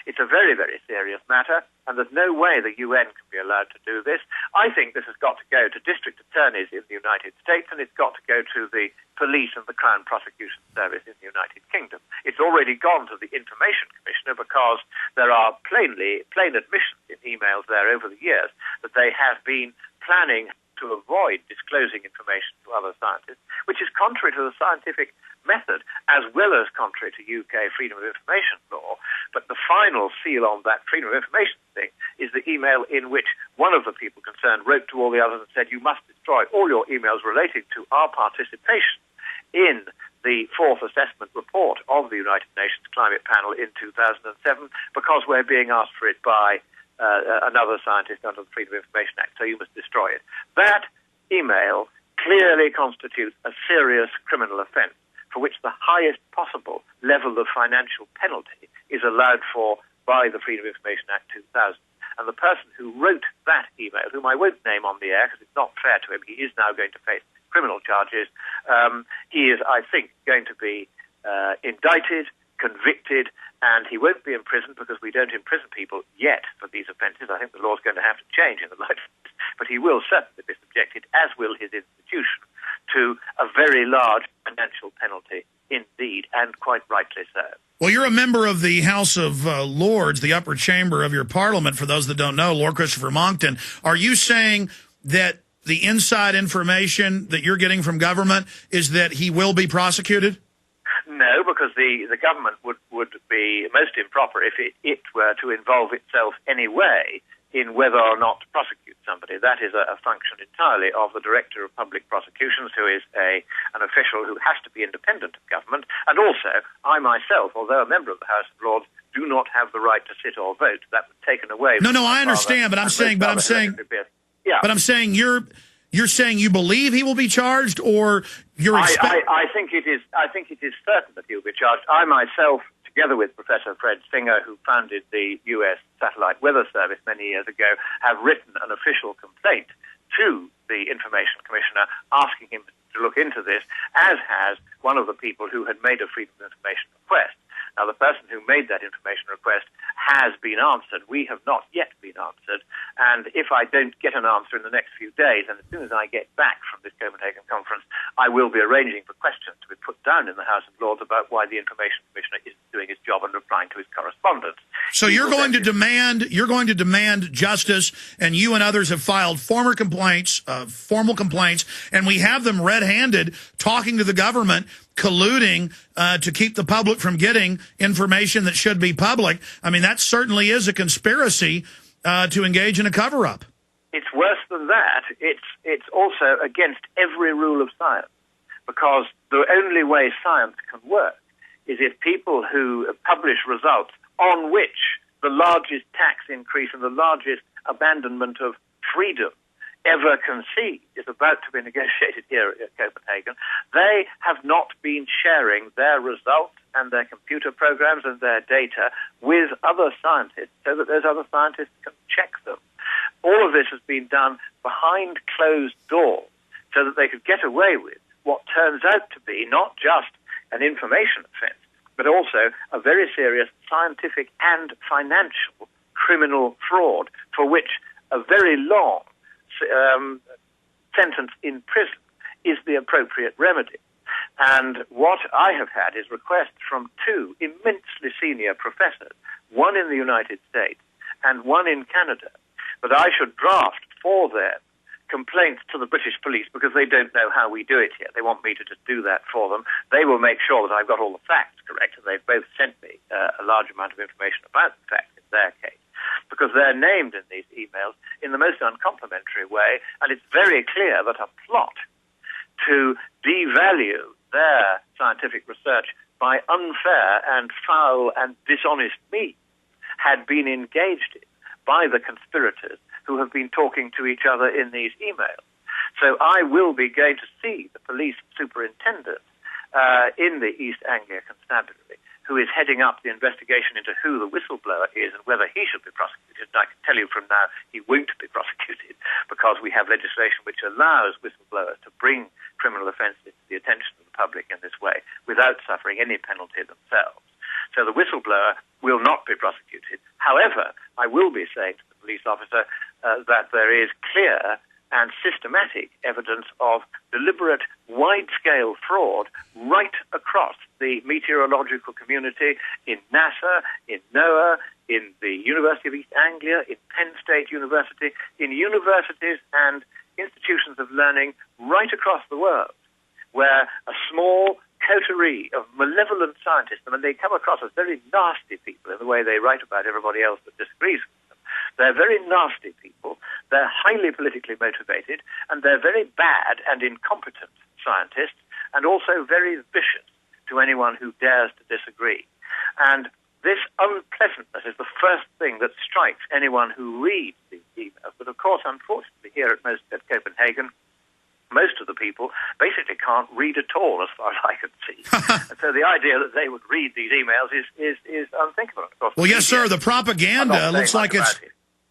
It's a very, very serious matter, and there's no way the UN can be allowed to do this. I think this has got to go to district attorneys in the United States, and it's got to go to the police and the Crown Prosecution Service in the United Kingdom. It's already gone to the Information Commissioner because there are plain admissions in emails there over the years that they have been planning to avoid disclosing information to other scientists, which is contrary to the scientific method, as well as contrary to UK freedom of information law. But the final seal on that freedom of information thing is the email in which one of the people concerned wrote to all the others and said, you must destroy all your emails relating to our participation in the fourth assessment report of the United Nations Climate Panel in 2007 because we're being asked for it by another scientist under the Freedom of Information Act, so you must destroy it. That email clearly constitutes a serious criminal offence for which the highest possible level of financial penalty is allowed for by the Freedom of Information Act 2000. And the person who wrote that email, whom I won't name on the air because it's not fair to him, he is now going to face criminal charges. He is, I think, going to be indicted, convicted, and he won't be imprisoned because we don't imprison people yet for these offences. I think the law's going to have to change in the light of this. But he will certainly be subjected, as will his institution, to a very large financial penalty indeed, and quite rightly so. Well, you're a member of the House of Lords, the upper chamber of your parliament, for those that don't know, Lord Christopher Monckton. Are you saying that the inside information that you're getting from government is that he will be prosecuted? No, because the government would be most improper if it were to involve itself anyway in whether or not to prosecute somebody. That is a function entirely of the Director of Public Prosecutions, who is an official who has to be independent of government. And also, I myself, although a member of the House of Lords, do not have the right to sit or vote. That was taken away. No, I understand, but I'm saying you're saying you believe he will be charged, or you're I think it is certain that he'll be charged. I myself, together with Professor Fred Singer, who founded the U.S. Satellite Weather Service many years ago, have written an official complaint to the Information Commissioner asking him to look into this, as has one of the people who had made a Freedom of Information request. Now, the person who made that information request has been answered. We have not yet been answered. And if I don't get an answer in the next few days, and as soon as I get back from this Copenhagen conference, I will be arranging for questions to be put down in the House of Lords about why the Information Commissioner isn't doing his job and replying to his correspondence. So you're going to demand justice, and you and others have filed formal complaints, and we have them red-handed talking to the government, colluding to keep the public from getting information that should be public. I mean, that certainly is a conspiracy to engage in a cover-up. It's worse than that. It's also against every rule of science, because the only way science can work is if people who publish results on which the largest tax increase and the largest abandonment of freedom ever conceived is about to be negotiated here at Copenhagen, they have not been sharing their results and their computer programs and their data with other scientists so that those other scientists can check them. All of this has been done behind closed doors so that they could get away with what turns out to be not just an information offense, but also a very serious scientific and financial criminal fraud for which a very long sentence in prison is the appropriate remedy. And what I have had is requests from two immensely senior professors, one in the United States and one in Canada, that I should draft for them complaints to the British police, because they don't know how we do it here. They want me to just do that for them. They will make sure that I've got all the facts correct, and they've both sent me a large amount of information about the facts in their case, because they're named in these emails in the most uncomplimentary way, and it's very clear that a plot to devalue their scientific research by unfair and foul and dishonest means had been engaged in by the conspirators who have been talking to each other in these emails. So I will be going to see the police superintendent in the East Anglia Constabulary, who is heading up the investigation into who the whistleblower is and whether he should be prosecuted. And I can tell you from now he won't be prosecuted, because we have legislation which allows whistleblowers to bring criminal offences to the attention of the public in this way without suffering any penalty themselves. So the whistleblower will not be prosecuted. However, I will be saying to the police officer that there is clear and systematic evidence of deliberate, wide-scale fraud right across the meteorological community in NASA, in NOAA, in the University of East Anglia, in Penn State University, in universities and institutions of learning right across the world, where a small coterie of malevolent scientists, I mean, they come across as very nasty people in the way they write about everybody else that disagrees with them. They're very nasty people, they're highly politically motivated, and they're very bad and incompetent scientists, and also very vicious to anyone who dares to disagree. And this unpleasantness is the first thing that strikes anyone who reads these emails. But of course, unfortunately, here at Copenhagen, most of the people basically can't read at all, as far as I can see. And so the idea that they would read these emails is unthinkable. Of course, well, yes, sir. The propaganda looks like it's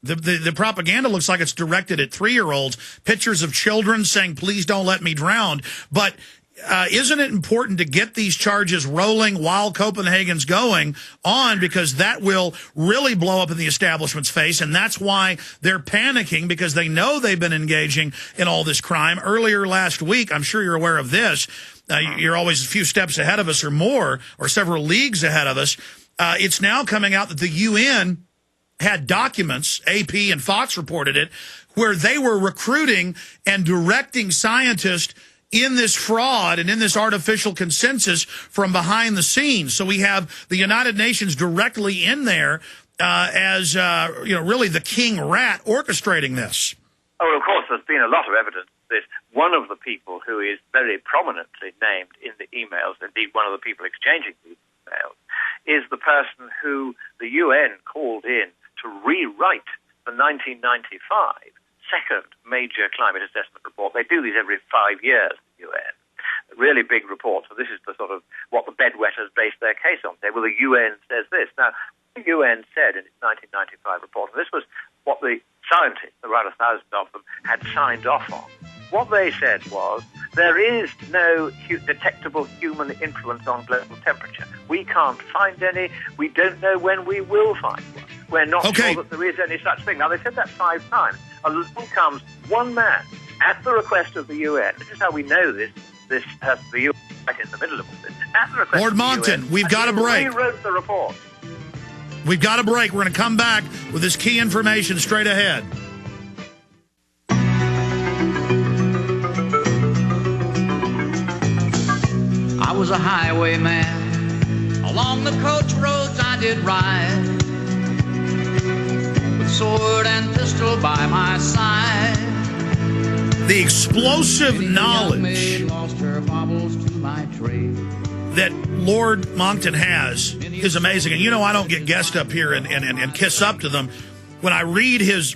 the propaganda looks like it's directed at 3-year-olds. Pictures of children saying, "Please don't let me drown." But isn't it important to get these charges rolling while Copenhagen's going on, because that will really blow up in the establishment's face, and that's why they're panicking, because they know they've been engaging in all this crime. Earlier last week, I'm sure you're aware of this, you're always a few steps ahead of us or more, or several leagues ahead of us. It's now coming out that the UN had documents, AP and Fox reported it, where they were recruiting and directing scientists in this fraud and in this artificial consensus from behind the scenes. So we have the United Nations directly in there as really the king rat orchestrating this. Oh, well, of course, there's been a lot of evidence of this. One of the people who is very prominently named in the emails, indeed one of the people exchanging these emails, is the person who the UN called in to rewrite the 1995 second major climate assessment report. They do these every 5 years, the UN. Really big reports. So this is the sort of what the bedwetters base their case on. Say, well, the UN says this. Now, the UN said in its 1995 report, and this was what the scientists, around 1,000 of them, had signed off on. What they said was, there is no detectable human influence on global temperature. We can't find any. We don't know when we will find one. We're not sure that there is any such thing. Now, they said that 5 times. Along comes one man, at the request of the UN. This is how we know this has the UN right in the middle of all this. At the request Lord Monckton, of the UN, we've got a break. He rewrote the report. We've got a break. We're going to come back with this key information straight ahead. I was a highwayman. Along the coach roads I did ride, with sword and pistol by my side. The explosive knowledge lost her baubles to my trade that Lord Monckton has is amazing. And you know, I don't get guessed up here and kiss up to them. When I read his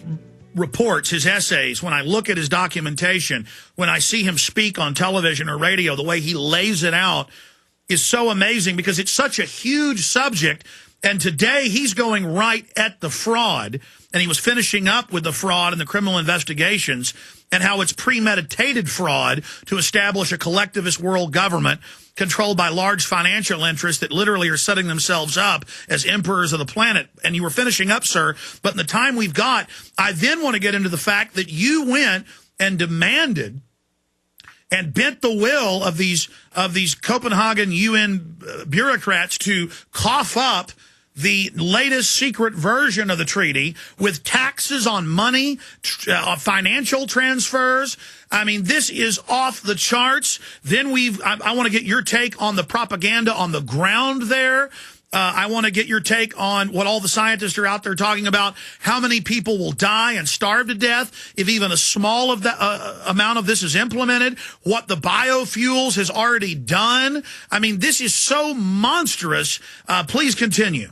reports, his essays, when I look at his documentation, when I see him speak on television or radio, the way he lays it out is so amazing, because it's such a huge subject. And today he's going right at the fraud, and he was finishing up with the fraud and the criminal investigations and how it's premeditated fraud to establish a collectivist world government controlled by large financial interests that literally are setting themselves up as emperors of the planet. And you were finishing up, sir, but in the time we've got, I then want to get into the fact that you went and demanded and bent the will of these Copenhagen UN bureaucrats to cough up the latest secret version of the treaty with taxes on money, financial transfers. I mean, this is off the charts. Then I want to get your take on the propaganda on the ground there. I want to get your take on what all the scientists are out there talking about, how many people will die and starve to death if even a small of the, amount of this is implemented, what the biofuels has already done. I mean, this is so monstrous. Please continue.